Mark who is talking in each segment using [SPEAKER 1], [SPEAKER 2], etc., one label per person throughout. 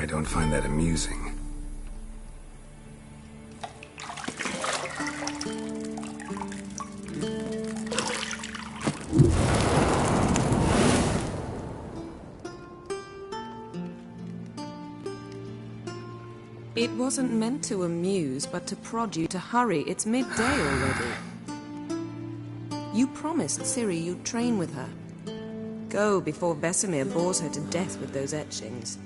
[SPEAKER 1] I don't find that amusing.
[SPEAKER 2] It wasn't meant to amuse, but to prod you to hurry. It's midday already. You promised Ciri you'd train with her. Go before Vesemir bores her to death with those etchings.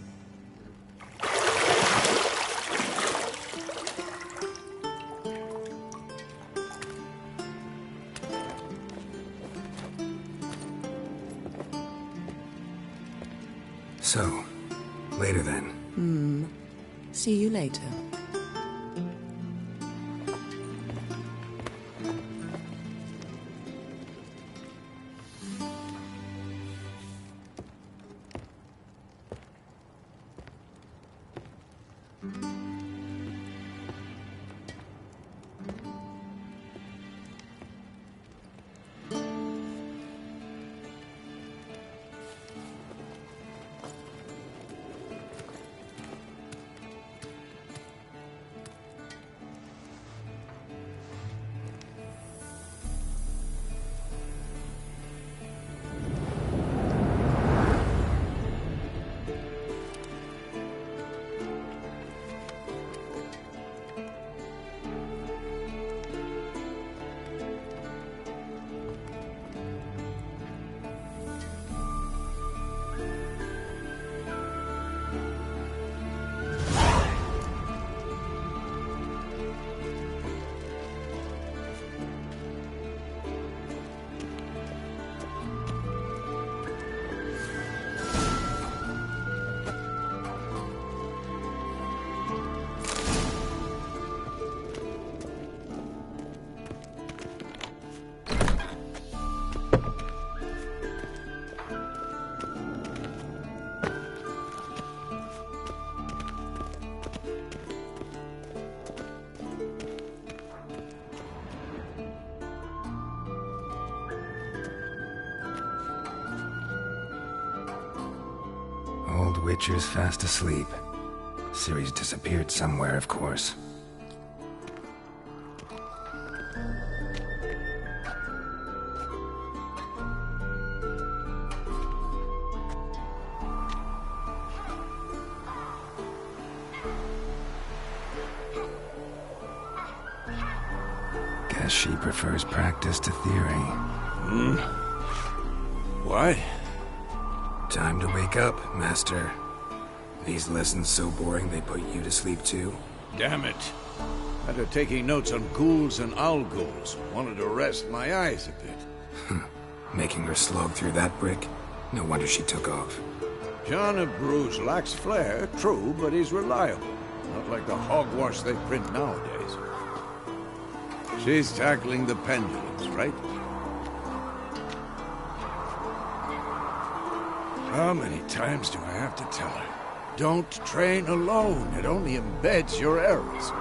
[SPEAKER 1] So, later then.
[SPEAKER 2] See you later.
[SPEAKER 1] Old Witcher's fast asleep. Ciri's disappeared somewhere, of course. Guess she prefers practice to theory.
[SPEAKER 3] Why?
[SPEAKER 1] Time to wake up, Master. These lessons so boring they put you to sleep too?
[SPEAKER 3] Damn it. After taking notes on ghouls and owl ghouls, wanted to rest my eyes a bit.
[SPEAKER 1] Making her slog through that brick? No wonder she took off.
[SPEAKER 3] John of Bruges lacks flair, true, but he's reliable. Not like the hogwash they print nowadays. She's tackling the pendulums, right? How many times do I have to tell her? Don't train alone. It only embeds your errors.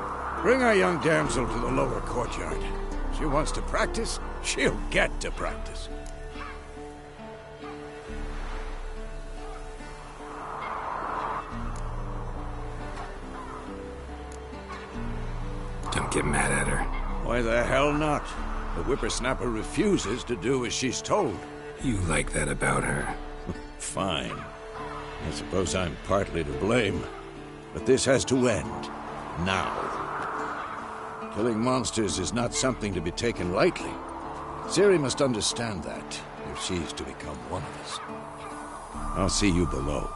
[SPEAKER 3] Bring our young damsel to the lower courtyard. She wants to practice, she'll get to practice.
[SPEAKER 1] Don't get mad at her.
[SPEAKER 3] Why the hell not? The whippersnapper refuses to do as she's told.
[SPEAKER 1] You like that about her.
[SPEAKER 3] Fine. I suppose I'm partly to blame. But this has to end. Now. Killing monsters is not something to be taken lightly. Ciri must understand that, if she's to become one of us. I'll see you below.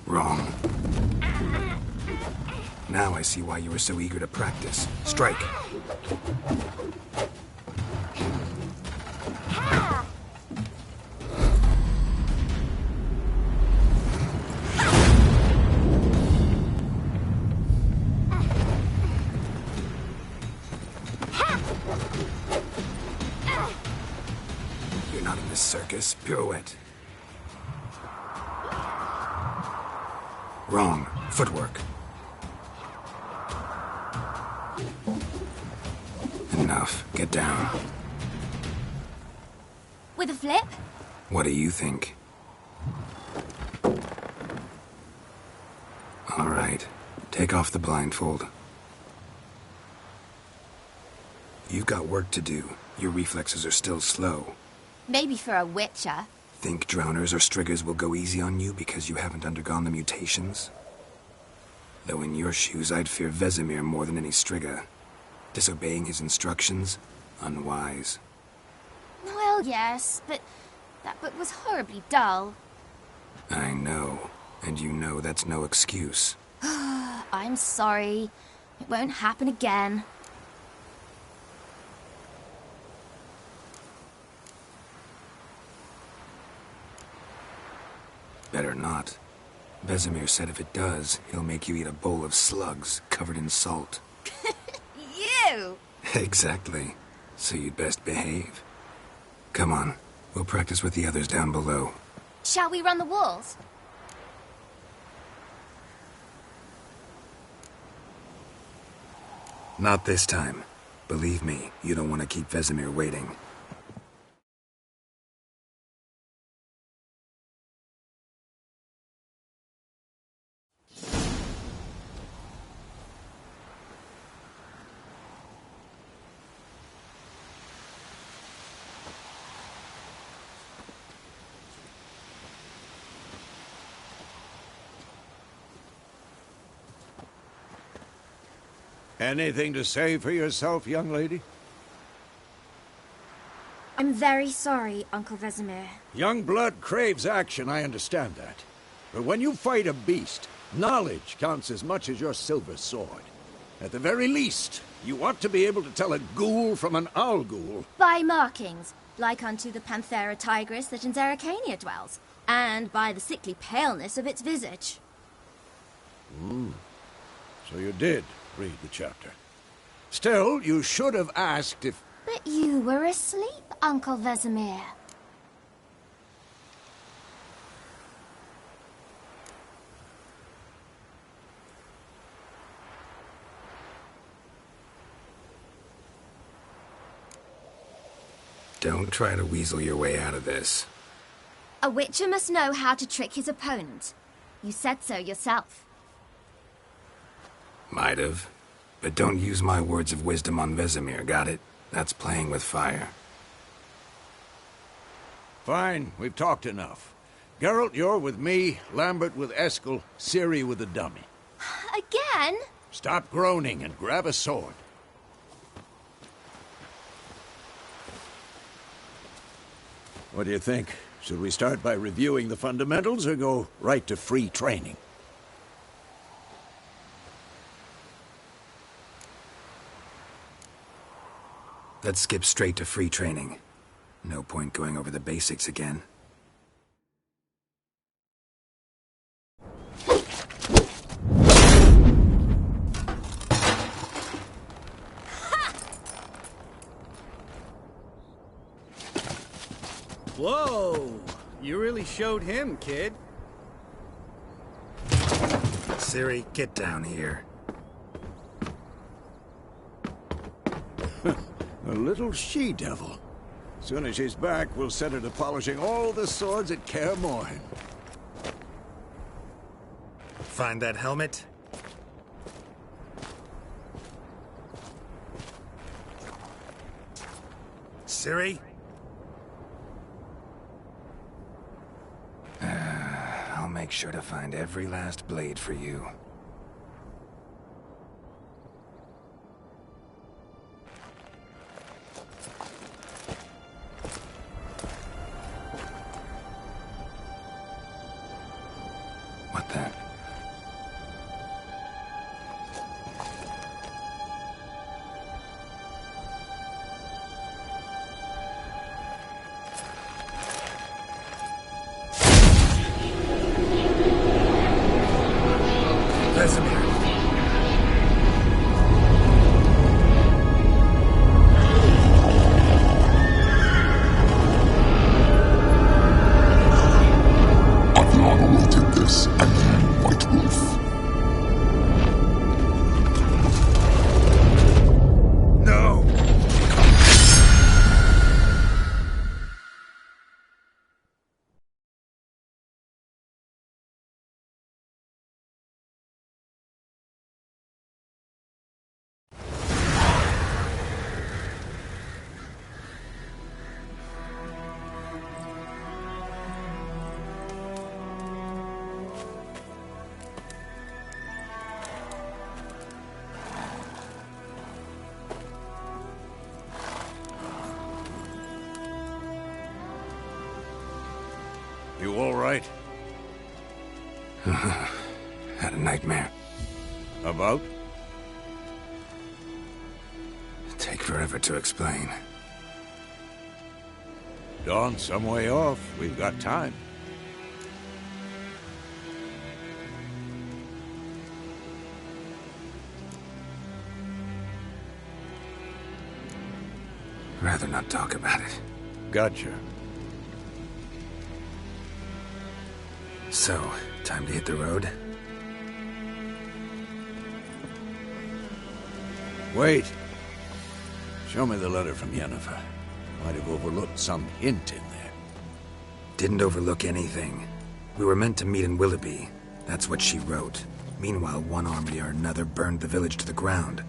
[SPEAKER 1] Wrong. Now I see why you were so eager to practice. Strike. You're not in this circus. Pirouette. Wrong. Footwork. enough. Get down.
[SPEAKER 4] With a flip?
[SPEAKER 1] What do you think? All right. Take off the blindfold. You've got work to do. Your reflexes are still slow.
[SPEAKER 4] Maybe for a witcher.
[SPEAKER 1] Think drowners or striggers will go easy on you because you haven't undergone the mutations? Though in your shoes, I'd fear Vesemir more than any strigger. Disobeying his instructions? Unwise.
[SPEAKER 4] Well, yes, but that book was horribly dull.
[SPEAKER 1] I know. And you know that's no excuse.
[SPEAKER 4] I'm sorry. It won't happen again.
[SPEAKER 1] Better not. Vesemir said if it does, he'll make you eat a bowl of slugs covered in salt.
[SPEAKER 4] You!
[SPEAKER 1] Exactly. So you'd best behave. Come on. We'll practice with the others down below.
[SPEAKER 4] Shall we run the walls?
[SPEAKER 1] Not this time. Believe me, you don't want to keep Vesemir waiting.
[SPEAKER 3] Anything to say for yourself, young lady?
[SPEAKER 4] I'm very sorry, Uncle Vesemir.
[SPEAKER 3] Young blood craves action, I understand that. But when you fight a beast, knowledge counts as much as your silver sword. At the very least, you ought to be able to tell a ghoul from an owl ghoul.
[SPEAKER 4] By markings, like unto the Panthera tigris that in Zerrikania dwells, and by the sickly paleness of its visage.
[SPEAKER 3] So you did read the chapter. Still, you should have asked if...
[SPEAKER 4] But you were asleep, Uncle Vesemir.
[SPEAKER 1] Don't try to weasel your way out of this.
[SPEAKER 4] A witcher must know how to trick his opponent. You said so yourself.
[SPEAKER 1] Might have. But don't use my words of wisdom on Vesemir, got it? That's playing with fire.
[SPEAKER 3] Fine, we've talked enough. Geralt, you're with me, Lambert with Eskel, Ciri with the dummy.
[SPEAKER 4] Again?
[SPEAKER 3] Stop groaning and grab a sword. What do you think? Should we start by reviewing the fundamentals or go right to free training?
[SPEAKER 1] Let's skip straight to free training. No point going over the basics again.
[SPEAKER 5] Whoa! You really showed him, kid.
[SPEAKER 1] Ciri, get down here.
[SPEAKER 3] A little she-devil. Soon as she's back, we'll set her to polishing all the swords at Kaer Morhen.
[SPEAKER 1] Find that helmet? Ciri? I'll make sure to find every last blade for you. What the? Had a nightmare.
[SPEAKER 3] About?
[SPEAKER 1] Take forever to explain.
[SPEAKER 3] Dawn's some way off. We've got time.
[SPEAKER 1] Rather not talk about it.
[SPEAKER 3] Gotcha.
[SPEAKER 1] So, time to hit the road?
[SPEAKER 3] Wait. Show me the letter from Yennefer. Might have overlooked some hint in there.
[SPEAKER 1] Didn't overlook anything. We were meant to meet in Willoughby. That's what she wrote. Meanwhile, one army or another burned the village to the ground.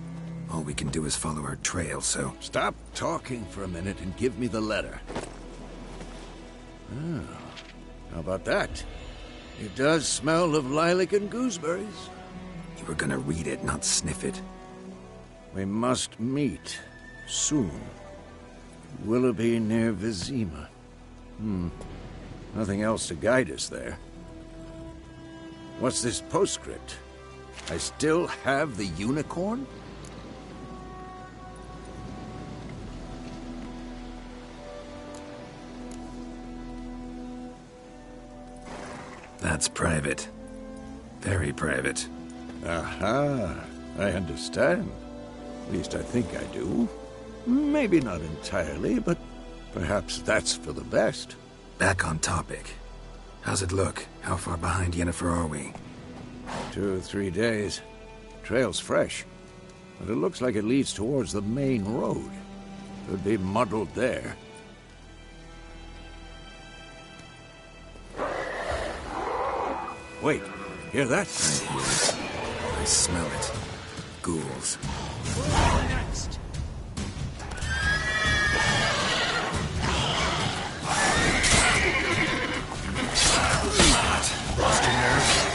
[SPEAKER 1] All we can do is follow her trail, so...
[SPEAKER 3] Stop talking for a minute and give me the letter. Oh, how about that? It does smell of lilac and gooseberries.
[SPEAKER 1] You were gonna read it, not sniff it.
[SPEAKER 3] We must meet. Soon. Willoughby near Vizima. Nothing else to guide us there. What's this postscript? I still have the unicorn?
[SPEAKER 1] That's private. Very private.
[SPEAKER 3] Aha, I understand. At least I think I do. Maybe not entirely, but perhaps that's for the best.
[SPEAKER 1] Back on topic. How's it look? How far behind Yennefer are we?
[SPEAKER 3] 2 or 3 days. Trail's fresh, but it looks like it leads towards the main road. Could be muddled there. Wait, hear that?
[SPEAKER 1] I hear it. I smell it. Ghouls.
[SPEAKER 3] Next.
[SPEAKER 1] Lost your nerve?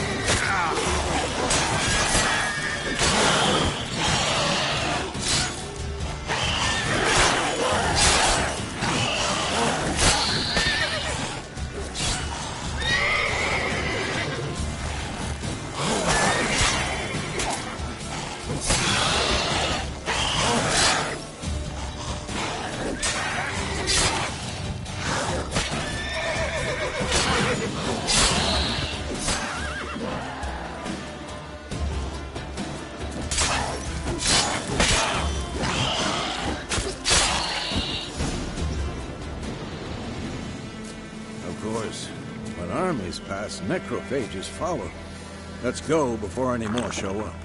[SPEAKER 3] Pass, necrophages follow. Let's go before any more show up.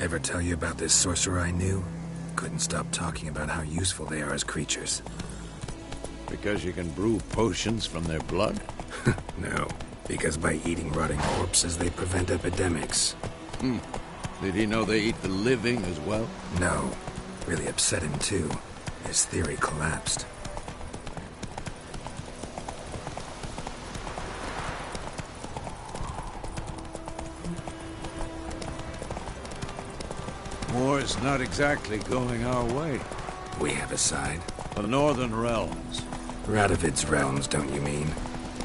[SPEAKER 1] Ever tell you about this sorcerer I knew? Couldn't stop talking about how useful they are as creatures.
[SPEAKER 3] Because you can brew potions from their blood?
[SPEAKER 1] No, because by eating rotting corpses they prevent epidemics.
[SPEAKER 3] Did he know they eat the living as well?
[SPEAKER 1] No. Really upset him, too. His theory collapsed.
[SPEAKER 3] War's not exactly going our way.
[SPEAKER 1] We have a side.
[SPEAKER 3] The Northern Realms.
[SPEAKER 1] Radovid's realms, don't you mean?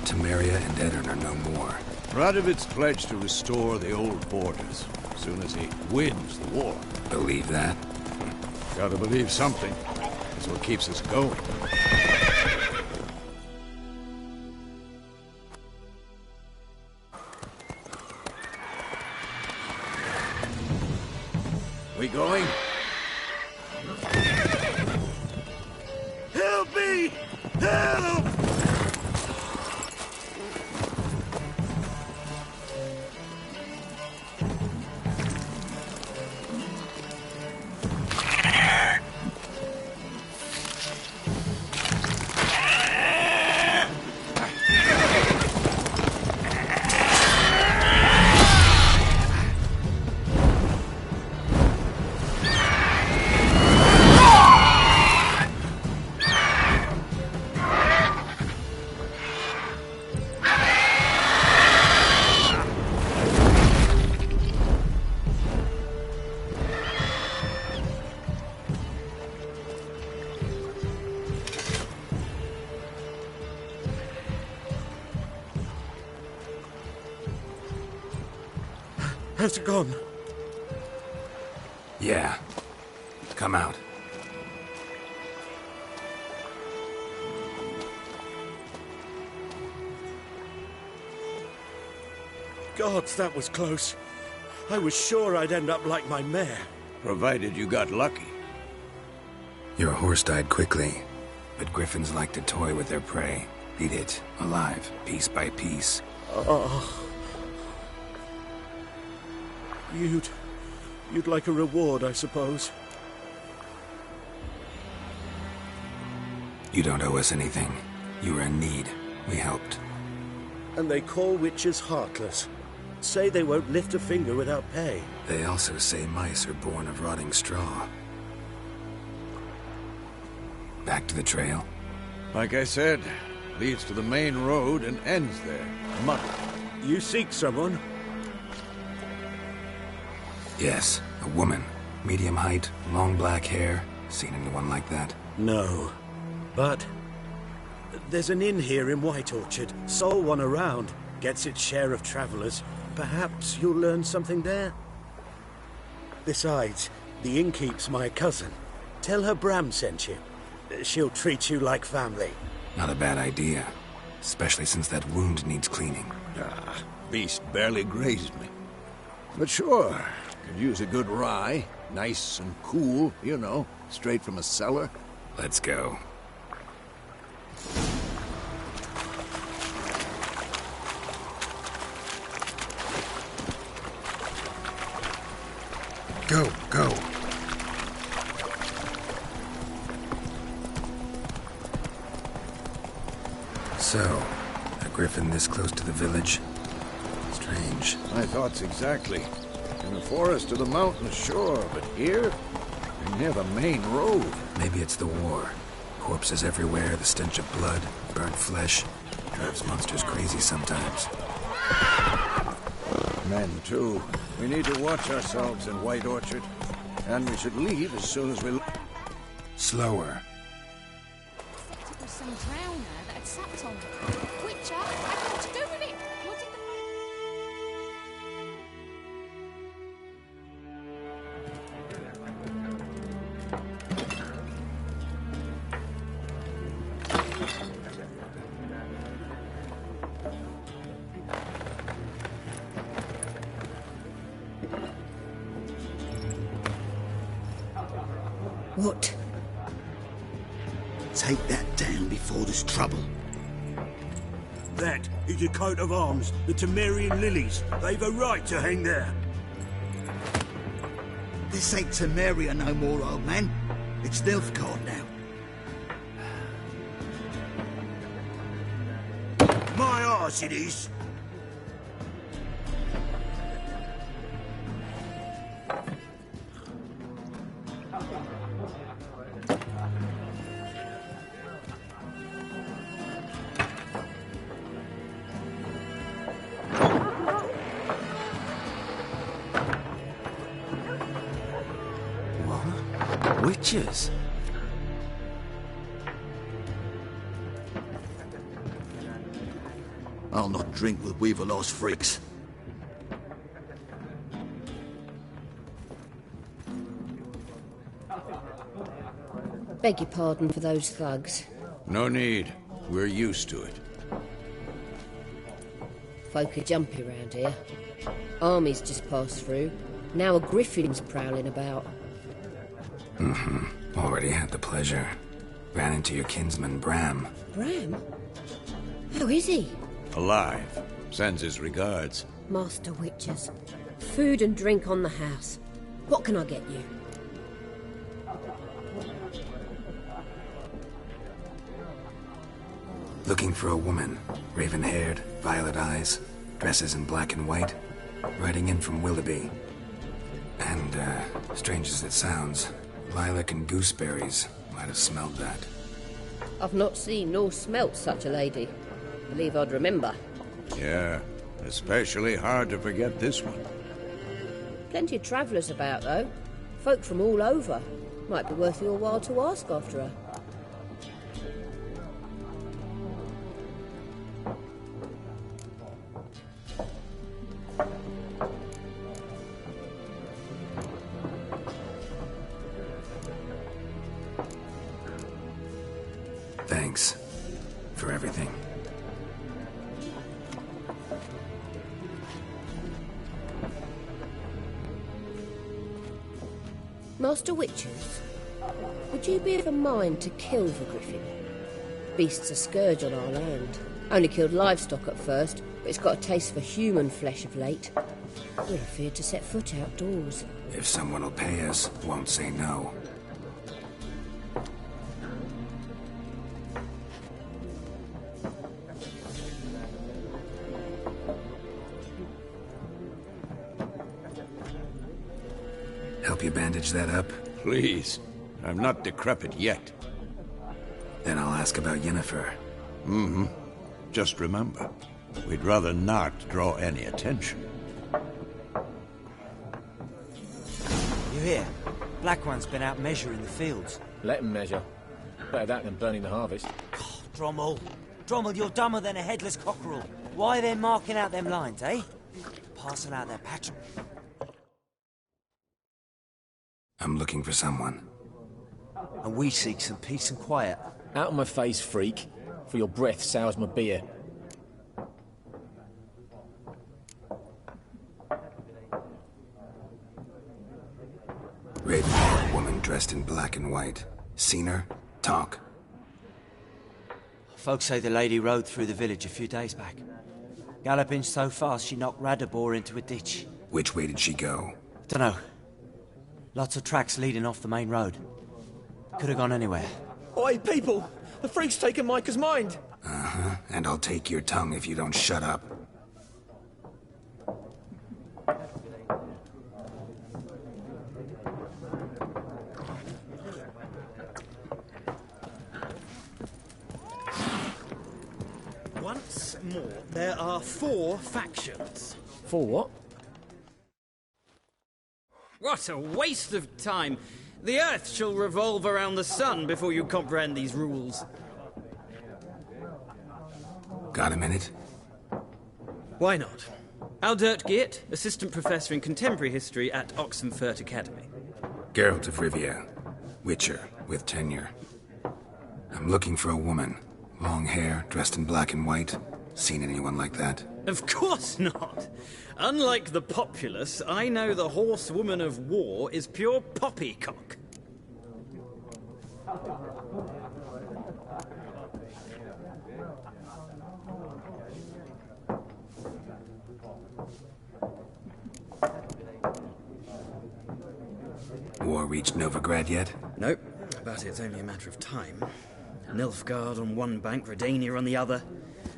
[SPEAKER 1] Temeria and Edirn are no more.
[SPEAKER 3] Radovid's pledged to restore the old borders as soon as he wins the war.
[SPEAKER 1] Believe that?
[SPEAKER 3] Gotta believe something. That's what keeps us going. We going? Help me! Help!
[SPEAKER 6] Has it gone?
[SPEAKER 1] Yeah. Come out.
[SPEAKER 6] Gods, that was close. I was sure I'd end up like my mare.
[SPEAKER 3] Provided you got lucky.
[SPEAKER 1] Your horse died quickly, but griffins like to toy with their prey. Eat it, alive, piece by piece.
[SPEAKER 6] Oh. You'd like a reward, I suppose.
[SPEAKER 1] You don't owe us anything. You were in need. We helped.
[SPEAKER 6] And they call witches heartless. Say they won't lift a finger without pay.
[SPEAKER 1] They also say mice are born of rotting straw. Back to the trail.
[SPEAKER 3] Like I said, leads to the main road and ends there. Mud.
[SPEAKER 6] You seek someone?
[SPEAKER 1] Yes, a woman. Medium height, long black hair. Seen anyone like that?
[SPEAKER 6] No. But there's an inn here in White Orchard. Sole one around. Gets its share of travelers. Perhaps you'll learn something there? Besides, the innkeep's my cousin. Tell her Bram sent you. She'll treat you like family.
[SPEAKER 1] Not a bad idea. Especially since that wound needs cleaning.
[SPEAKER 3] Ah, beast barely grazed me. But sure, could use a good rye. Nice and cool, you know, straight from a cellar.
[SPEAKER 1] Let's go. Go, go. So, a griffin this close to the village? Strange.
[SPEAKER 3] My thoughts exactly. In the forest or the mountains, sure, but here? You're near the main road.
[SPEAKER 1] Maybe it's the war. Corpses everywhere, the stench of blood, burnt flesh. Drives monsters crazy sometimes.
[SPEAKER 3] Men, too. We need to watch ourselves in White Orchard. And we should leave as soon as we...
[SPEAKER 1] Slower.
[SPEAKER 7] It was some drowner that had sat on it. Which had nothing to do with it. What did
[SPEAKER 2] What?
[SPEAKER 8] Take that down before there's trouble.
[SPEAKER 6] That is a coat of arms, the Temerian lilies. They've a right to hang there.
[SPEAKER 8] This ain't Temeria no more, old man. It's Nilfgaard now.
[SPEAKER 6] My arse it is.
[SPEAKER 1] Witches?
[SPEAKER 8] I'll not drink with Weaverlaw's freaks.
[SPEAKER 9] Beg your pardon for those thugs.
[SPEAKER 3] No need. We're used to it.
[SPEAKER 9] Folk are jumpy round here. Armies just passed through. Now a griffin's prowling about.
[SPEAKER 1] Already had the pleasure. Ran into your kinsman, Bram.
[SPEAKER 9] Bram? How is he?
[SPEAKER 3] Alive. Sends his regards.
[SPEAKER 9] Master Witches. Food and drink on the house. What can I get you?
[SPEAKER 1] Looking for a woman. Raven-haired, violet eyes, dresses in black and white. Riding in from Willoughby. And, strange as it sounds, lilac and gooseberries. Might have smelled that.
[SPEAKER 9] I've not seen nor smelt such a lady. Believe I'd remember.
[SPEAKER 3] Yeah, especially hard to forget this one.
[SPEAKER 9] Plenty of travellers about, though. Folk from all over. Might be worth your while to ask after her.
[SPEAKER 1] for everything.
[SPEAKER 9] Master Witchers, would you be of a mind to kill the griffin? Beast's a scourge on our land. Only killed livestock at first, but it's got a taste for human flesh of late. We're afeard to set foot outdoors.
[SPEAKER 1] If someone will pay us, won't say no. Help you bandage that up?
[SPEAKER 3] Please. I'm not decrepit yet.
[SPEAKER 1] Then I'll ask about Yennefer.
[SPEAKER 3] Mm-hmm. Just remember, we'd rather not draw any attention.
[SPEAKER 10] You hear? Black One's been out measuring the fields.
[SPEAKER 11] Let him measure. Better that than burning the harvest.
[SPEAKER 10] Oh, Drommel. Drommel, you're dumber than a headless cockerel. Why they're marking out them lines, eh? Passing out their patrol.
[SPEAKER 1] I'm looking for someone.
[SPEAKER 10] And we seek some peace and quiet.
[SPEAKER 11] Out of my face, freak. For your breath sours my beer.
[SPEAKER 1] Red-haired woman dressed in black and white. Seen her? Talk.
[SPEAKER 10] Folks say the lady rode through the village a few days back. Galloping so fast she knocked Radabor into a ditch.
[SPEAKER 1] Which way did she go?
[SPEAKER 10] Dunno. Lots of tracks leading off the main road. Could have gone anywhere.
[SPEAKER 11] Oi, people! The freak's taken Micah's mind!
[SPEAKER 1] Uh-huh. And I'll take your tongue if you don't shut up.
[SPEAKER 5] Once more, there are 4 factions.
[SPEAKER 11] 4 what?
[SPEAKER 5] What a waste of time! The Earth shall revolve around the sun before you comprehend these rules.
[SPEAKER 1] Got a minute?
[SPEAKER 5] Why not? Aldert Geert, Assistant Professor in Contemporary History at Oxenfurt Academy.
[SPEAKER 1] Geralt of Riva, Witcher, with tenure. I'm looking for a woman. Long hair, dressed in black and white. Seen anyone like that?
[SPEAKER 5] Of course not! Unlike the populace, I know the horsewoman of war is pure poppycock.
[SPEAKER 1] War reached Novigrad yet?
[SPEAKER 5] Nope, but it's only a matter of time. Nilfgaard on one bank, Redania on the other,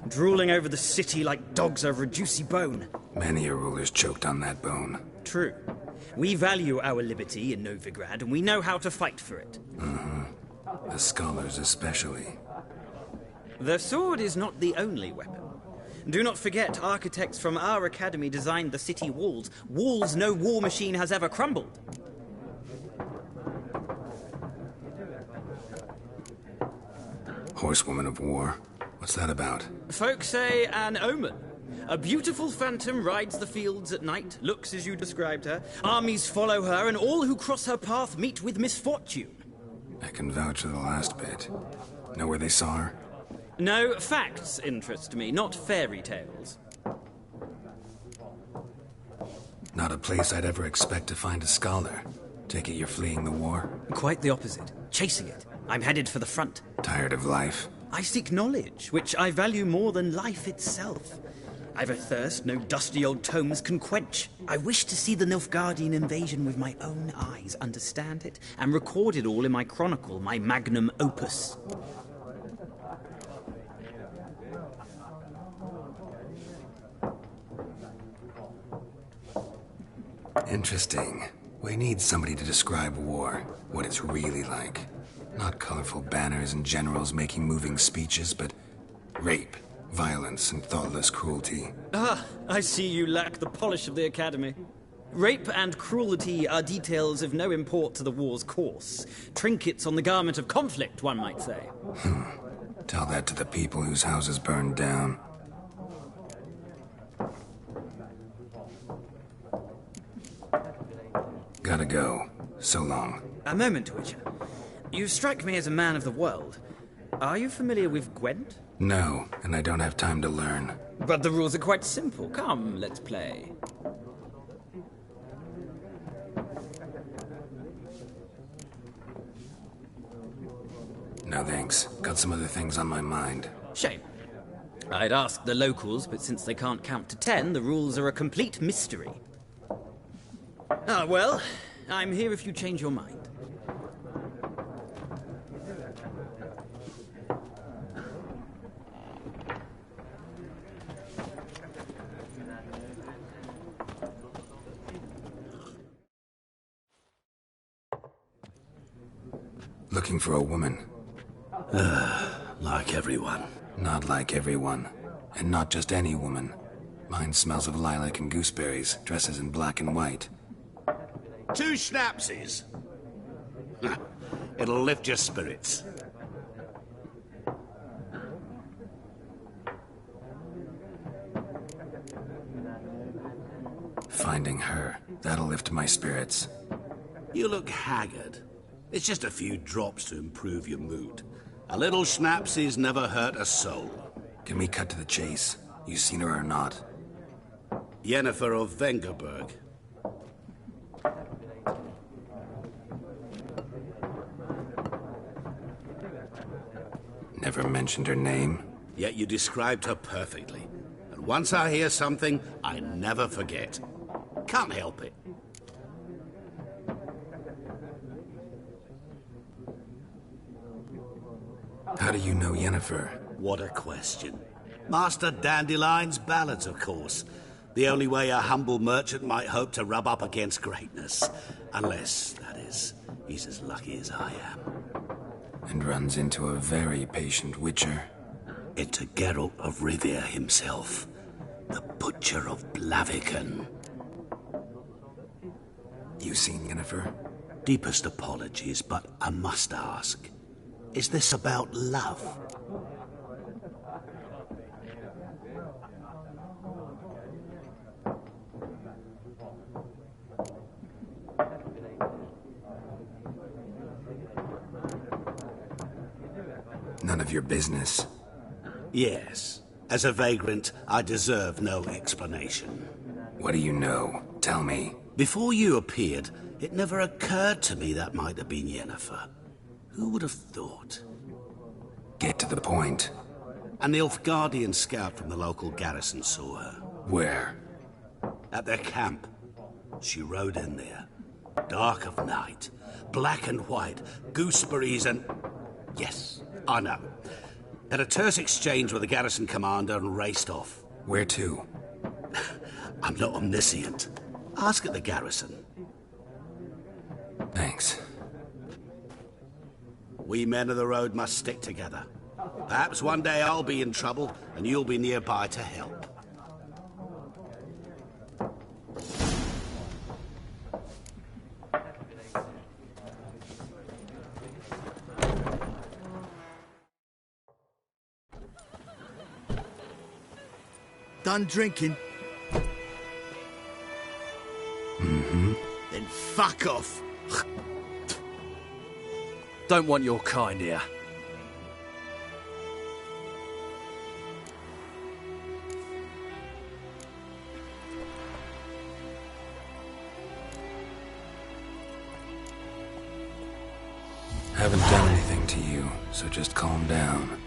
[SPEAKER 5] drooling over the city like dogs over a juicy bone.
[SPEAKER 1] Many a ruler's choked on that bone.
[SPEAKER 5] True. We value our liberty in Novigrad, and we know how to fight for it.
[SPEAKER 1] Mm-hmm. The scholars especially.
[SPEAKER 5] The sword is not the only weapon. Do not forget, architects from our academy designed the city walls. Walls no war machine has ever crumbled.
[SPEAKER 1] Horsewoman of war. What's that about?
[SPEAKER 5] Folk say an omen. A beautiful phantom rides the fields at night, looks as you described her. Armies follow her, and all who cross her path meet with misfortune.
[SPEAKER 1] I can vouch for the last bit. Know where they saw her?
[SPEAKER 5] No, facts interest me, not fairy tales.
[SPEAKER 1] Not a place I'd ever expect to find a scholar. Take it you're fleeing the war?
[SPEAKER 5] Quite the opposite. Chasing it. I'm headed for the front.
[SPEAKER 1] Tired of life?
[SPEAKER 5] I seek knowledge, which I value more than life itself. I've a thirst no dusty old tomes can quench. I wish to see the Nilfgaardian invasion with my own eyes, understand it, and record it all in my chronicle, my magnum opus.
[SPEAKER 1] Interesting. We need somebody to describe war, what it's really like. Not colorful banners and generals making moving speeches, but rape, violence, and thoughtless cruelty.
[SPEAKER 5] Ah, I see you lack the polish of the Academy. Rape and cruelty are details of no import to the war's course. Trinkets on the garment of conflict, one might say.
[SPEAKER 1] Tell that to the people whose houses burned down. Gotta go. So long.
[SPEAKER 5] A moment, Witcher. You strike me as a man of the world. Are you familiar with Gwent?
[SPEAKER 1] No, and I don't have time to learn.
[SPEAKER 5] But the rules are quite simple. Come, let's play.
[SPEAKER 1] No thanks. Got some other things on my mind.
[SPEAKER 5] Shame. I'd ask the locals, but since they can't count to 10, the rules are a complete mystery. Ah, well, I'm here if you change your mind.
[SPEAKER 1] Looking for a woman.
[SPEAKER 6] Like everyone.
[SPEAKER 1] Not like everyone. And not just any woman. Mine smells of lilac and gooseberries, dresses in black and white.
[SPEAKER 12] 2 schnapsies. It'll lift your spirits.
[SPEAKER 1] Finding her. That'll lift my spirits.
[SPEAKER 12] You look haggard. It's just a few drops to improve your mood. A little schnapsies never hurt a soul.
[SPEAKER 1] Can we cut to the chase? You seen her or not?
[SPEAKER 12] Yennefer of Vengerberg.
[SPEAKER 1] Never mentioned her name?
[SPEAKER 12] Yet you described her perfectly. And once I hear something, I never forget. Can't help it.
[SPEAKER 1] How do you know Yennefer?
[SPEAKER 12] What a question. Master Dandelion's ballads, of course. The only way a humble merchant might hope to rub up against greatness. Unless, that is, he's as lucky as I am.
[SPEAKER 1] And runs into a very patient witcher.
[SPEAKER 12] Into Geralt of Riva himself. The Butcher of Blaviken.
[SPEAKER 1] You seen Yennefer?
[SPEAKER 12] Deepest apologies, but I must ask. Is this about love?
[SPEAKER 1] None of your business.
[SPEAKER 12] Yes. As a vagrant, I deserve no explanation.
[SPEAKER 1] What do you know? Tell me.
[SPEAKER 12] Before you appeared, it never occurred to me that might have been Yennefer. Who would have thought?
[SPEAKER 1] Get to the point.
[SPEAKER 12] An Nilfgaardian scout from the local garrison saw her.
[SPEAKER 1] Where?
[SPEAKER 12] At their camp. She rode in there. Dark of night. Black and white. Gooseberries and... Yes, I know. Had a terse exchange with the garrison commander and raced off.
[SPEAKER 1] Where to?
[SPEAKER 12] I'm not omniscient. Ask at the garrison.
[SPEAKER 1] Thanks.
[SPEAKER 12] We men of the road must stick together. Perhaps one day I'll be in trouble and you'll be nearby to help.
[SPEAKER 8] Done drinking?
[SPEAKER 1] Mm-hmm.
[SPEAKER 8] Then fuck off.
[SPEAKER 13] Don't want your kind here.
[SPEAKER 1] Haven't done anything to you, so just calm down.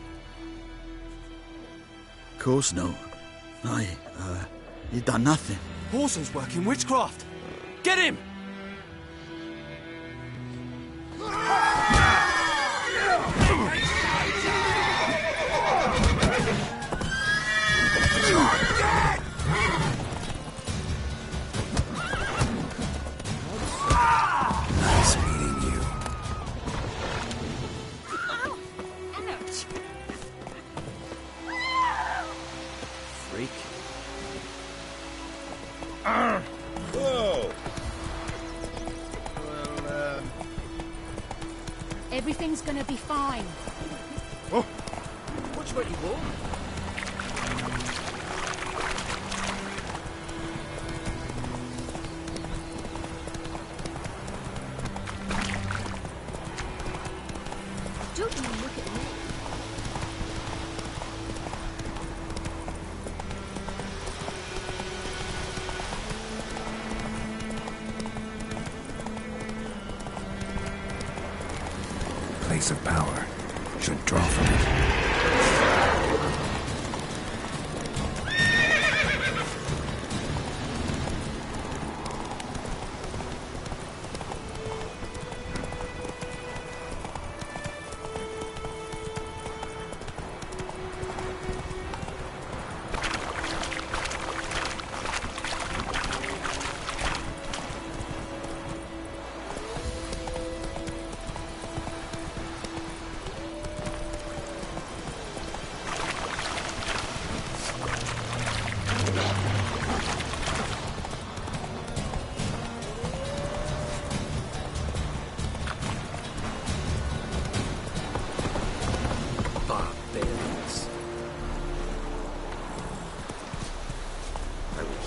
[SPEAKER 8] Course no. You done nothing.
[SPEAKER 13] Horsel's working witchcraft. Get him!
[SPEAKER 1] Nice meeting you.
[SPEAKER 5] Freak.
[SPEAKER 12] Whoa!
[SPEAKER 7] Everything's gonna be fine.
[SPEAKER 13] Oh, which way you walk?
[SPEAKER 7] Don't you look at me.
[SPEAKER 1] place of power. Should draw from it.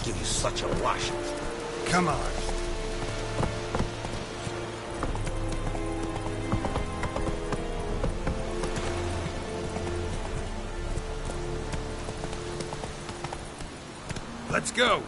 [SPEAKER 12] Give you such a washing.
[SPEAKER 3] Come on. Let's go.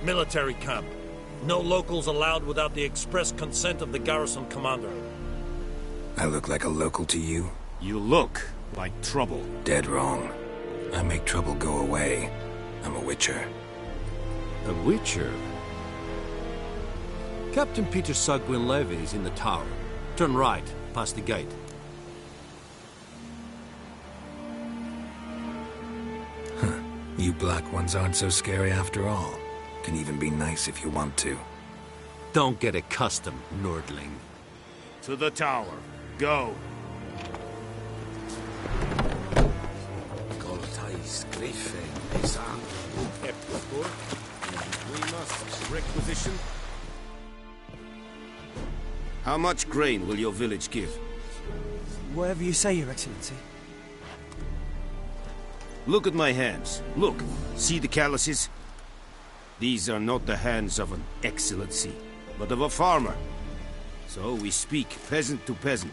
[SPEAKER 14] Military camp. No locals allowed without the express consent of the garrison commander.
[SPEAKER 1] I look like a local to you?
[SPEAKER 3] You look like trouble.
[SPEAKER 1] Dead wrong. I make trouble go away. I'm a witcher.
[SPEAKER 15] A witcher? Captain Peter Sagwin Levy is in the tower. Turn right, past the gate.
[SPEAKER 1] Huh. You black ones aren't so scary after all. Can even be nice if you want to.
[SPEAKER 15] Don't get accustomed, Nordling.
[SPEAKER 3] To the tower. Go.
[SPEAKER 12] We must requisition. How much grain will your village give?
[SPEAKER 10] Whatever you say, Your Excellency.
[SPEAKER 12] Look at my hands. Look. See the calluses? These are not the hands of an excellency, but of a farmer. So we speak peasant to peasant.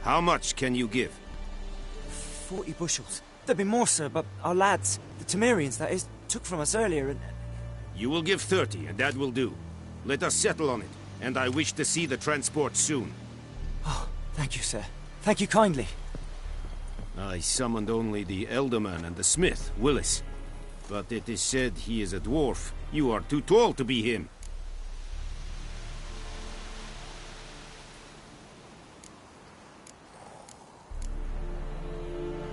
[SPEAKER 12] How much can you give?
[SPEAKER 10] 40 bushels. There'd be more, sir, but our lads, the Temerians, that is, took from us earlier and...
[SPEAKER 12] You will give 30, and that will do. Let us settle on it, and I wish to see the transport soon.
[SPEAKER 10] Oh, thank you, sir. Thank you kindly.
[SPEAKER 12] I summoned only the Elderman and the smith, Willis. But it is said he is a dwarf. You are too tall to be him.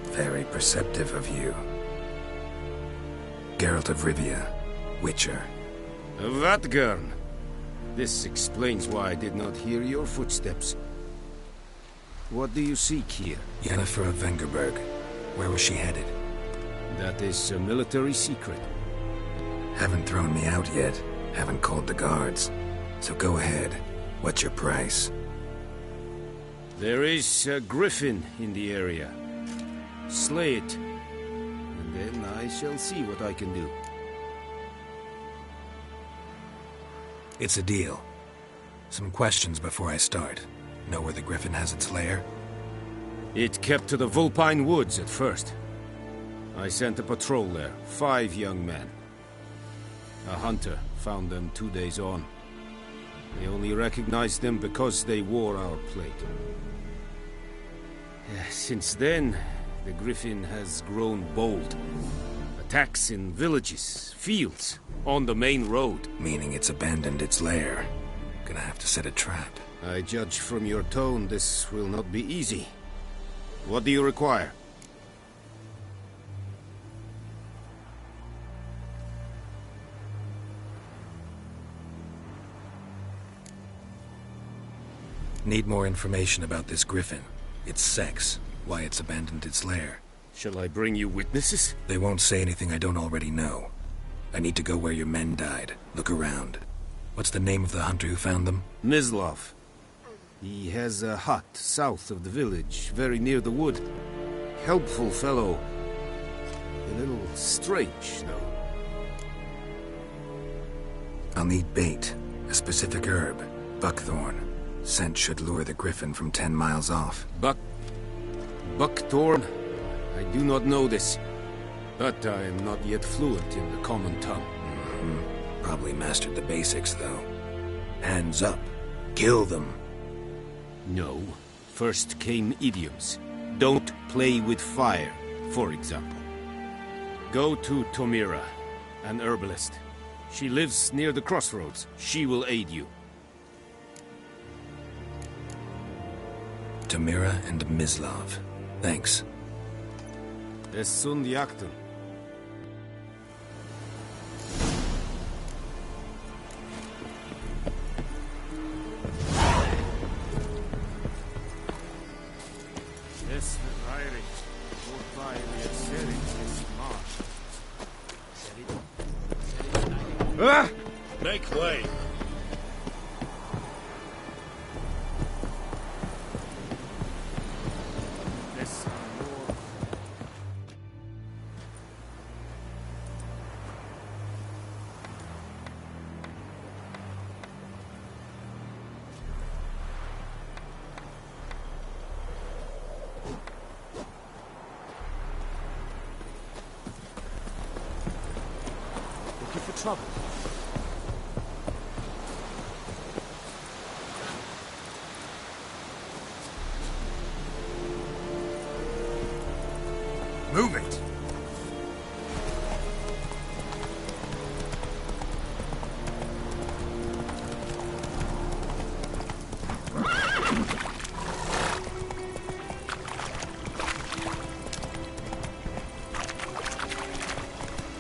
[SPEAKER 1] Very perceptive of you. Geralt of Riva, Witcher.
[SPEAKER 12] Vatgern. This explains why I did not hear your footsteps. What do you seek here?
[SPEAKER 1] Yennefer of Vengerberg. Where was she headed?
[SPEAKER 12] That is a military secret.
[SPEAKER 1] Haven't thrown me out yet. Haven't called the guards. So go ahead. What's your price?
[SPEAKER 12] There is a griffin in the area. Slay it. And then I shall see what I can do.
[SPEAKER 1] It's a deal. Some questions before I start. Know where the griffin has its lair?
[SPEAKER 12] It kept to the Vulpine Woods at first. I sent a patrol there, 5 young men. A hunter found them 2 days on.
[SPEAKER 16] I only recognized them because they wore our plate. Since then, the Griffin has grown bold. Attacks in villages, fields, on the main road.
[SPEAKER 1] Meaning it's abandoned its lair. Gonna have to set a trap.
[SPEAKER 16] I judge from your tone this will not be easy. What do you require?
[SPEAKER 1] Need more information about this griffin. Its sex, why it's abandoned its lair.
[SPEAKER 16] Shall I bring you witnesses?
[SPEAKER 1] They won't say anything I don't already know. I need to go where your men died. Look around. What's the name of the hunter who found them?
[SPEAKER 16] Mislav. He has a hut south of the village, very near the wood. Helpful fellow. A little strange, though.
[SPEAKER 1] I'll need bait. A specific herb. Buckthorn. Scent should lure the griffin from 10 miles off.
[SPEAKER 16] Buckthorn? I do not know this. But I am not yet fluent in the common tongue.
[SPEAKER 1] Probably mastered the basics, though. Hands up. Kill them.
[SPEAKER 16] No. First came idioms. Don't play with fire, for example. Go to Tomira, an herbalist. She lives near the crossroads. She will aid you.
[SPEAKER 1] Tomira and Mislav. Thanks.
[SPEAKER 16] Es sunt jakten. Es verreirig. Wobei wir Serin ist Marsch.
[SPEAKER 14] Make way.
[SPEAKER 10] Trouble.
[SPEAKER 1] Move it!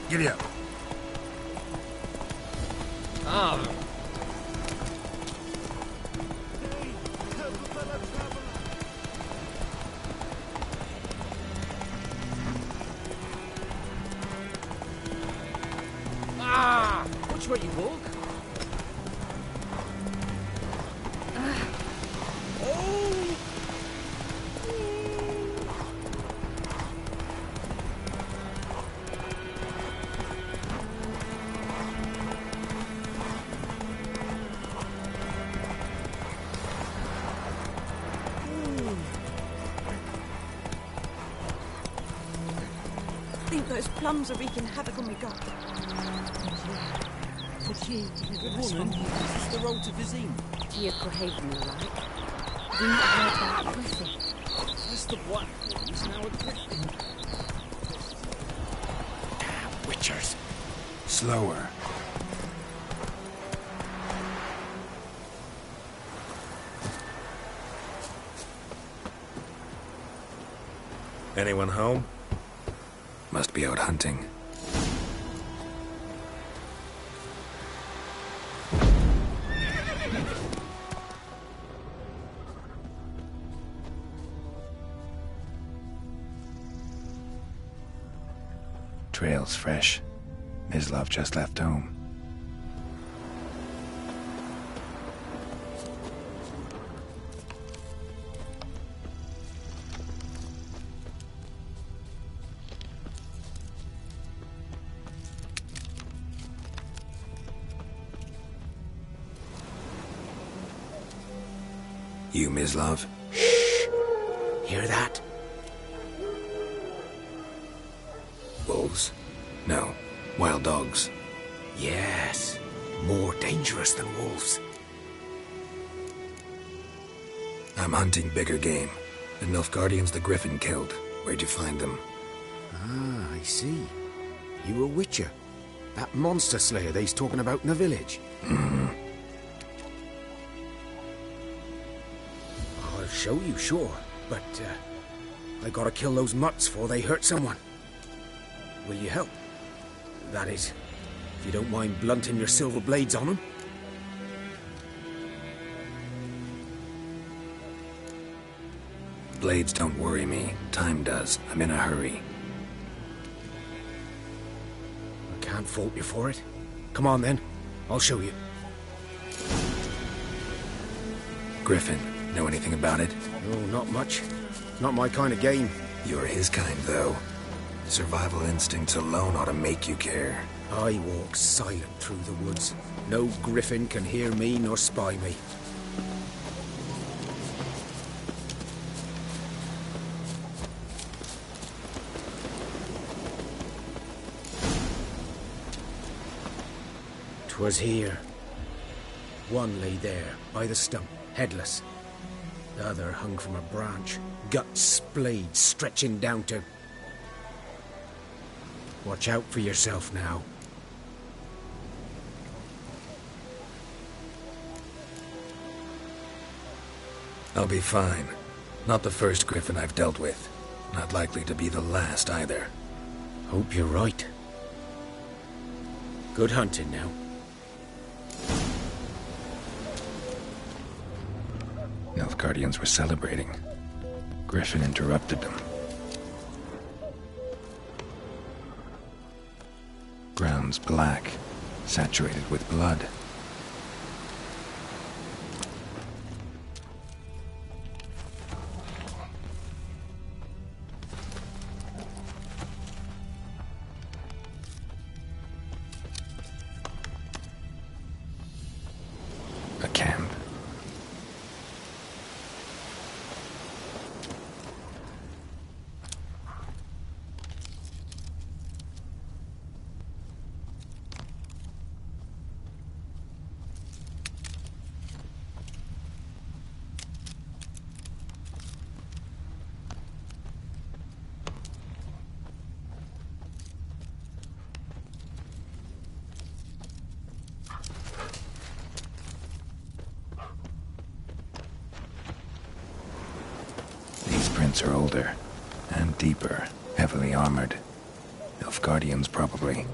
[SPEAKER 1] Giddy up.
[SPEAKER 13] Watch where you walk.
[SPEAKER 17] I think those plums are wreaking havoc on my gut.
[SPEAKER 13] Good woman, this is the road to Vizim.
[SPEAKER 9] Dear Cohaven, like. Do not heard about Griffin.
[SPEAKER 13] That's the Black Ones now at Griffin.
[SPEAKER 1] Damn witchers. Slower. Anyone home? Must be out hunting. Trail's fresh. Mislav just left home. You, Mislav?
[SPEAKER 11] Shh! Hear that?
[SPEAKER 1] Wolves? No. Wild dogs.
[SPEAKER 11] Yes. More dangerous than wolves.
[SPEAKER 1] I'm hunting bigger game. The Nilfgaardians the Griffin killed. Where'd you find them?
[SPEAKER 18] Ah, I see. You a witcher. That monster slayer they's talking about in the village.
[SPEAKER 1] Mm-hmm.
[SPEAKER 18] I'll show you, sure. But, I gotta kill those mutts before they hurt someone. Will you help? That is, if you don't mind blunting your silver blades on them.
[SPEAKER 1] Blades don't worry me. Time does. I'm in a hurry.
[SPEAKER 18] I can't fault you for it. Come on then. I'll show you.
[SPEAKER 1] Griffin, know anything about it?
[SPEAKER 18] No, not much. Not my kind of game.
[SPEAKER 1] You're his kind, though. Survival instincts alone ought to make you care.
[SPEAKER 18] I walk silent through the woods. No griffin can hear me nor spy me. "'Twas here. One lay there, by the stump, headless. The other hung from a branch, guts splayed, stretching down to... Watch out for yourself now."
[SPEAKER 1] I'll be fine. Not the first Griffin I've dealt with. Not likely to be the last, either.
[SPEAKER 18] Hope you're right. Good hunting now.
[SPEAKER 1] Nilfgaardians were celebrating. Griffin interrupted them. Ground's black, saturated with blood. A camp. Are older and deeper, heavily armored. Nilfgaardians, probably.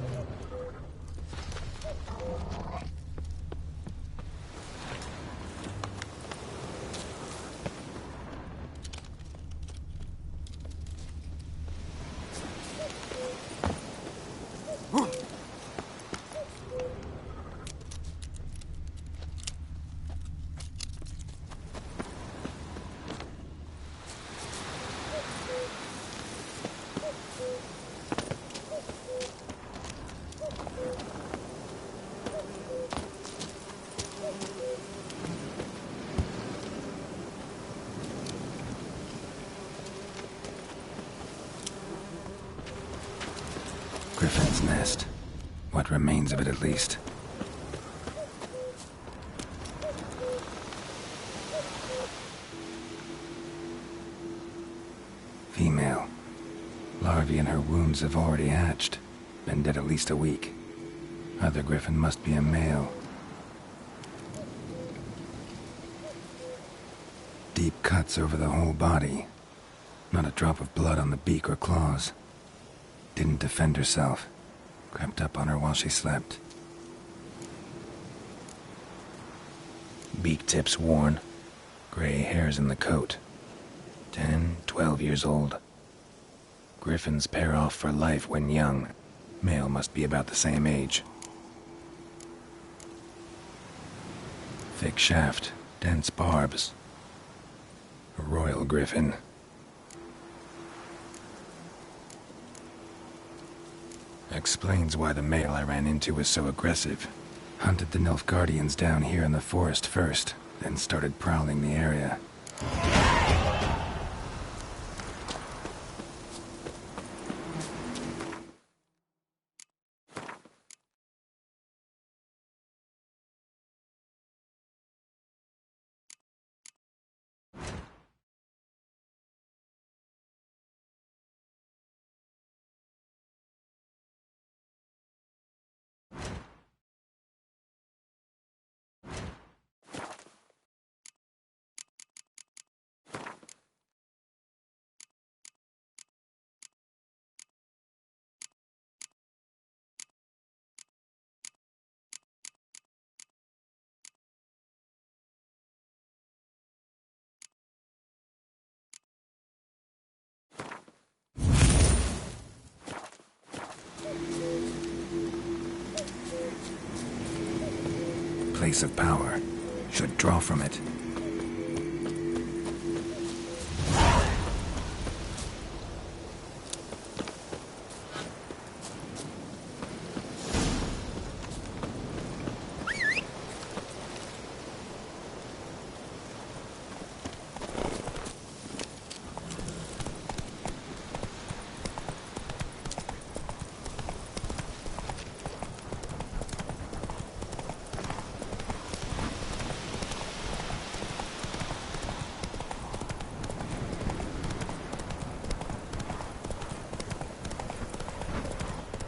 [SPEAKER 1] Griffin's nest. What remains of it, at least. Female. Larvae in her wounds have already hatched. Been dead at least a week. Other Griffin must be a male. Deep cuts over the whole body. Not a drop of blood on the beak or claws. Didn't defend herself. Crept up on her while she slept. Beak tips worn. Gray hairs in the coat. 10, 12 years old. Griffins pair off for life when young. Male must be about the same age. Thick shaft, dense barbs. A royal griffin. Explains why the male I ran into was so aggressive. Hunted the Nilfgaardians down here in the forest first, then started prowling the area. place of power. Should draw from it.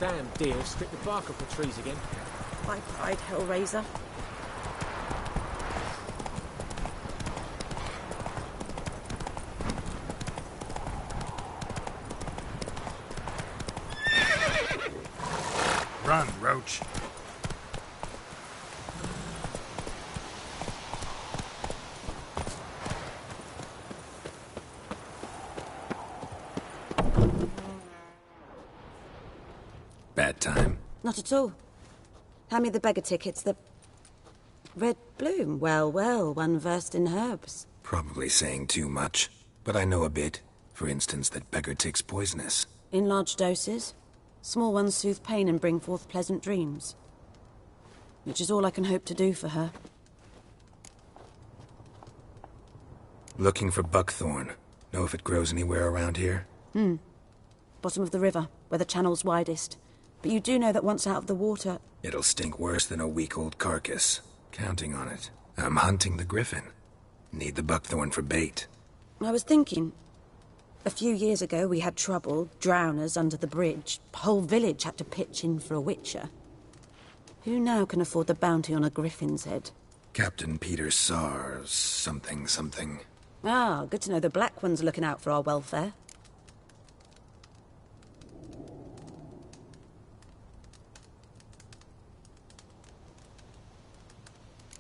[SPEAKER 19] Damn deer stripped the bark off the trees again.
[SPEAKER 17] My pride, Hellraiser.
[SPEAKER 1] Run, Roach. Bad time.
[SPEAKER 17] Not at all. Hand me the beggar tickets, the... Red bloom. Well, well, one versed in herbs.
[SPEAKER 1] Probably saying too much, but I know a bit. For instance, that beggar tick's poisonous.
[SPEAKER 17] In large doses. Small ones soothe pain and bring forth pleasant dreams. Which is all I can hope to do for her.
[SPEAKER 1] Looking for buckthorn. Know if it grows anywhere around here?
[SPEAKER 17] Bottom of the river, where the channel's widest. But you do know that once out of the water...
[SPEAKER 1] It'll stink worse than a week-old carcass. Counting on it. I'm hunting the griffin. Need the buckthorn for bait.
[SPEAKER 17] I was thinking... A few years ago we had trouble, drowners under the bridge. Whole village had to pitch in for a witcher. Who now can afford the bounty on a griffin's head?
[SPEAKER 1] Captain Peter Sars, something.
[SPEAKER 17] Ah, good to know the Black One's looking out for our welfare.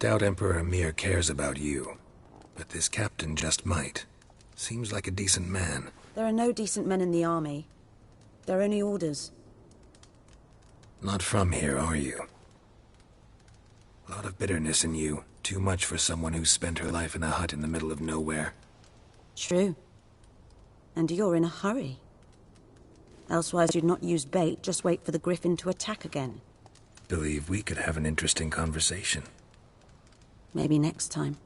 [SPEAKER 1] Doubt Emperor Emir cares about you, but this captain just might. Seems like a decent man.
[SPEAKER 17] There are no decent men in the army. There are only orders.
[SPEAKER 1] Not from here, are you? A lot of bitterness in you. Too much for someone who's spent her life in a hut in the middle of nowhere.
[SPEAKER 17] True. And you're in a hurry. Elsewise you'd not use bait, just wait for the griffin to attack again.
[SPEAKER 1] Believe we could have an interesting conversation.
[SPEAKER 17] Maybe next time.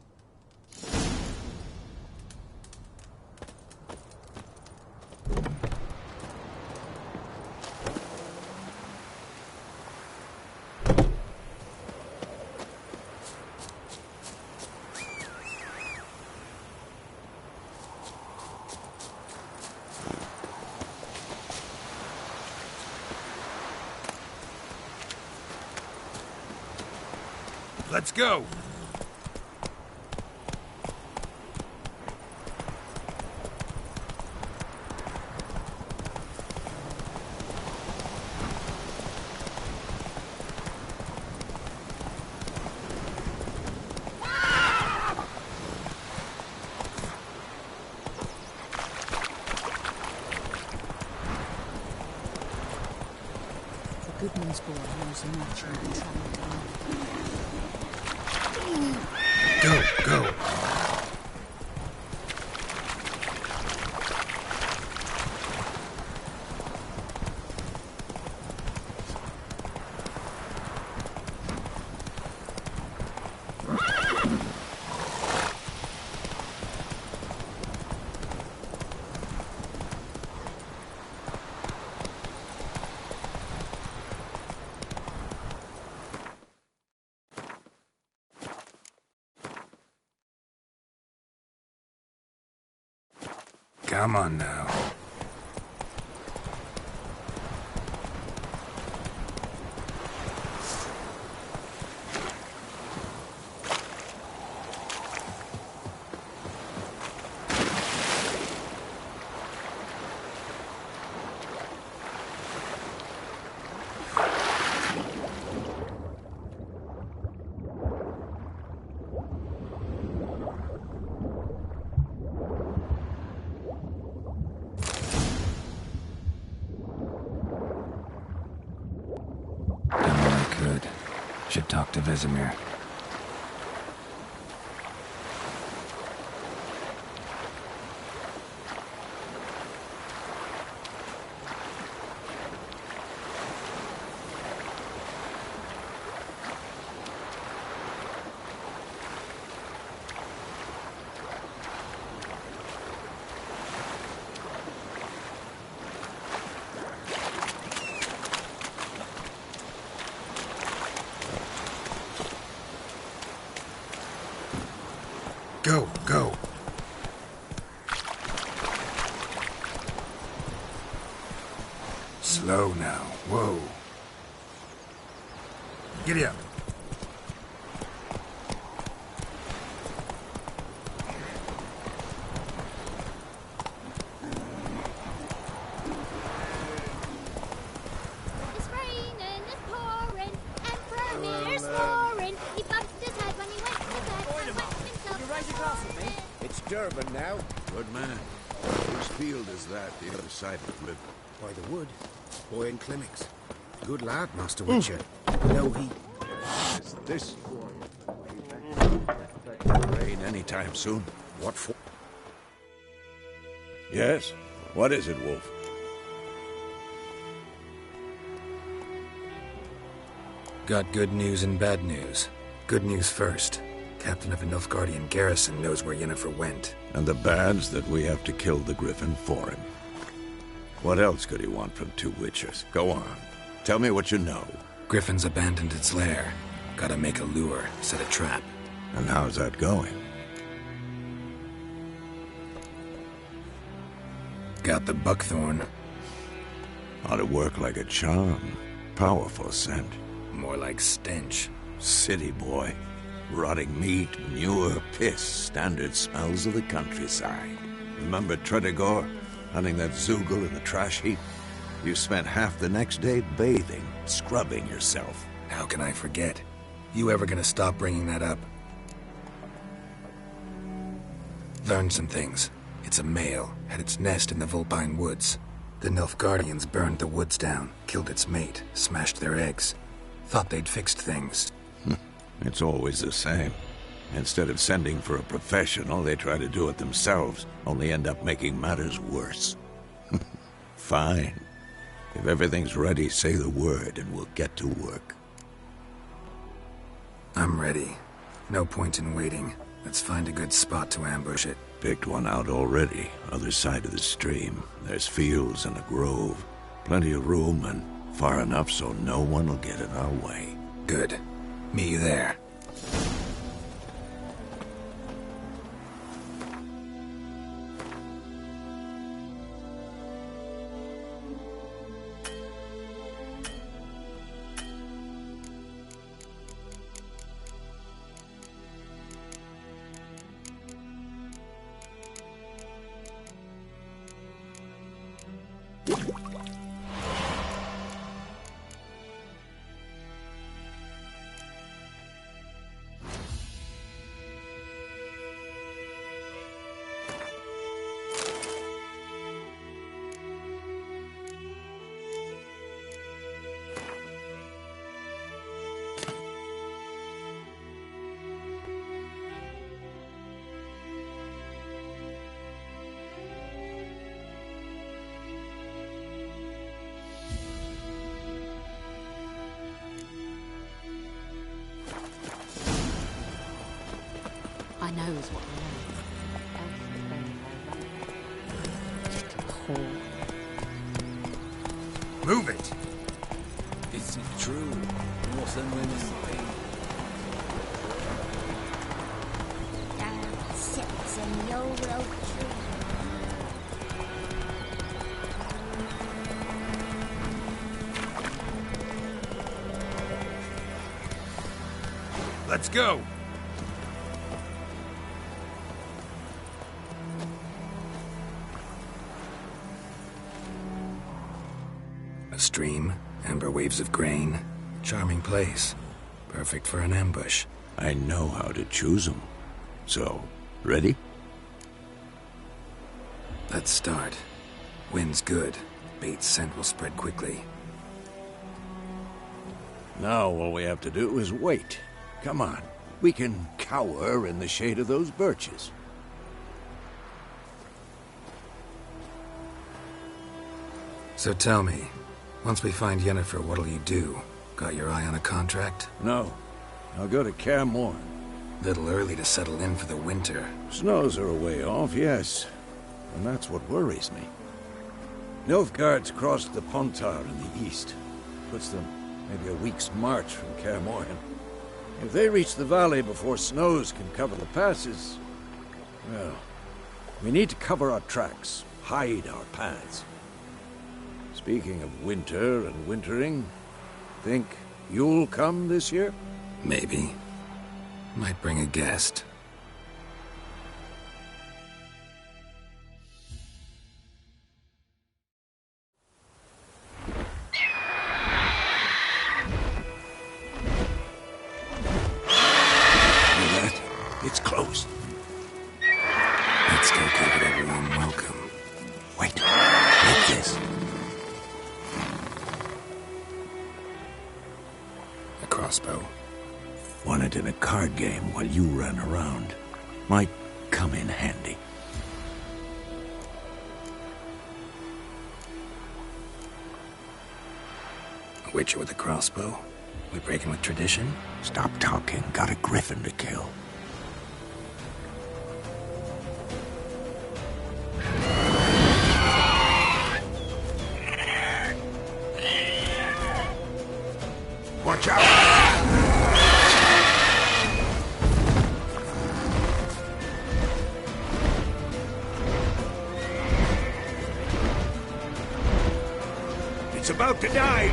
[SPEAKER 1] Let's go!
[SPEAKER 7] Goodman's boy knows much about travel.
[SPEAKER 1] Go! Come on now. Should talk to Vesemir. Go, go. Slow now. Whoa. Giddy up.
[SPEAKER 7] It's raining, it's pouring, Emperor Mirror's roaring. He bumped his head when he went to bed and wet himself.
[SPEAKER 10] You raise a glass with me?
[SPEAKER 3] It's Durban now. Good man. Whose field is that, the other side of the river?
[SPEAKER 18] By the wood. Boy in clinics. Good lad, Master Witcher. No, he...
[SPEAKER 3] Is this... Rain anytime soon? What for? Yes? What is it, Wolf?
[SPEAKER 1] Got good news and bad news. Good news first. Captain of a Nilfgaardian garrison knows where Yennefer went.
[SPEAKER 3] And the bad's that we have to kill the Griffin for him. What else could he want from two Witchers? Go on. Tell me what you know.
[SPEAKER 1] Griffin's abandoned its lair. Gotta make a lure, set a trap.
[SPEAKER 3] And how's that going?
[SPEAKER 1] Got the buckthorn.
[SPEAKER 3] Ought to work like a charm. Powerful scent.
[SPEAKER 1] More like stench.
[SPEAKER 3] City boy. Rotting meat, manure, piss. Standard smells of the countryside. Remember Tredegor? Hunting that Zoogle in the trash heap? You spent half the next day bathing, scrubbing yourself.
[SPEAKER 1] How can I forget? You ever gonna stop bringing that up? Learned some things. It's a male, had its nest in the Vulpine Woods. The Nilfgaardians burned the woods down, killed its mate, smashed their eggs. Thought they'd fixed things.
[SPEAKER 3] It's always the same. Instead of sending for a professional, they try to do it themselves, only end up making matters worse. Fine. If everything's ready, say the word and we'll get to work.
[SPEAKER 1] I'm ready. No point in waiting. Let's find a good spot to ambush it.
[SPEAKER 3] Picked one out already, other side of the stream. There's fields and a grove. Plenty of room and far enough so no one will get in our way.
[SPEAKER 1] Good. Meet you there.
[SPEAKER 7] I knows what I want.
[SPEAKER 1] Move it!
[SPEAKER 13] Is it true? What's them women saying?
[SPEAKER 4] Down sits in the old oak tree.
[SPEAKER 1] Let's go! A stream, amber waves of grain. Charming place. Perfect for an ambush.
[SPEAKER 3] I know how to choose them. So, ready?
[SPEAKER 1] Let's start. Wind's good. Bait's scent will spread quickly.
[SPEAKER 3] Now all we have to do is wait. Come on. We can cower in the shade of those birches.
[SPEAKER 1] So tell me, once we find Yennefer, what'll you do? Got your eye on a contract?
[SPEAKER 3] No. I'll go to Kaer Morhen.
[SPEAKER 1] Little early to settle in for the winter.
[SPEAKER 3] Snows are a way off, yes. And that's what worries me. Nilfgaard's crossed the Pontar in the east. Puts them maybe a week's march from Kaer Morhen. If they reach the valley before snows can cover the passes, Well, we need to cover our tracks, hide our paths. Speaking of winter and wintering, think you'll come this year?
[SPEAKER 1] Maybe. Might bring a guest.
[SPEAKER 3] It's close.
[SPEAKER 1] Let's go give it a warm welcome.
[SPEAKER 3] Wait, like this.
[SPEAKER 1] A crossbow.
[SPEAKER 3] Won it in a card game while you ran around. Might come in handy.
[SPEAKER 1] A witcher with a crossbow? We breaking with tradition?
[SPEAKER 3] Stop talking. Got a griffin to kill. Watch out! It's about to die!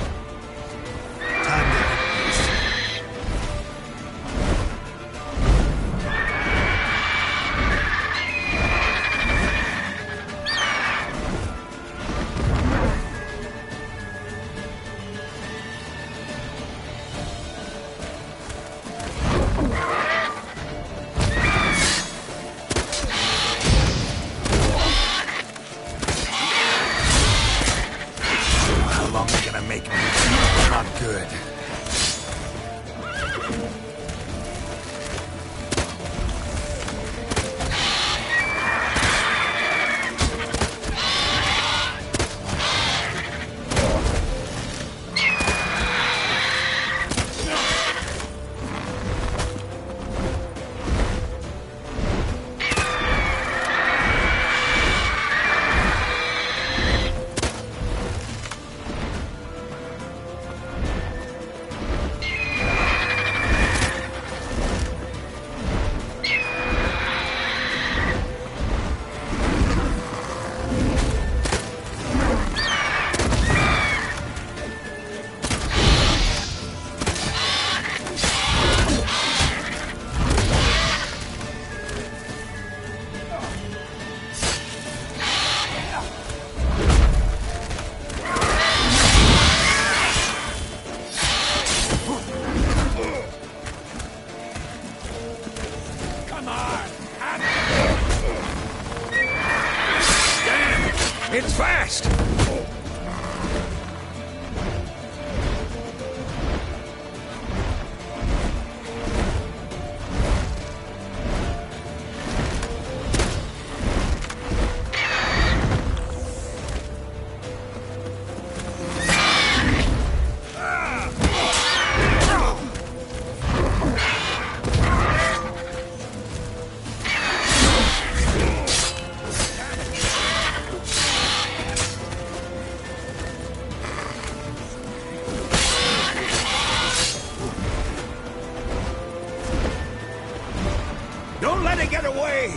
[SPEAKER 3] It's fast! Don't let it get away!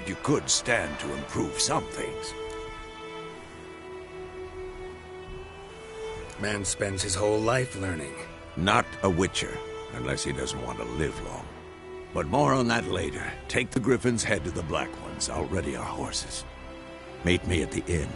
[SPEAKER 3] you could stand to improve some things.
[SPEAKER 1] Man spends his whole life learning.
[SPEAKER 3] Not a witcher, unless he doesn't want to live long. But more on that later. Take the Griffin's head to the Black Ones. I'll ready our horses. Meet me at the inn.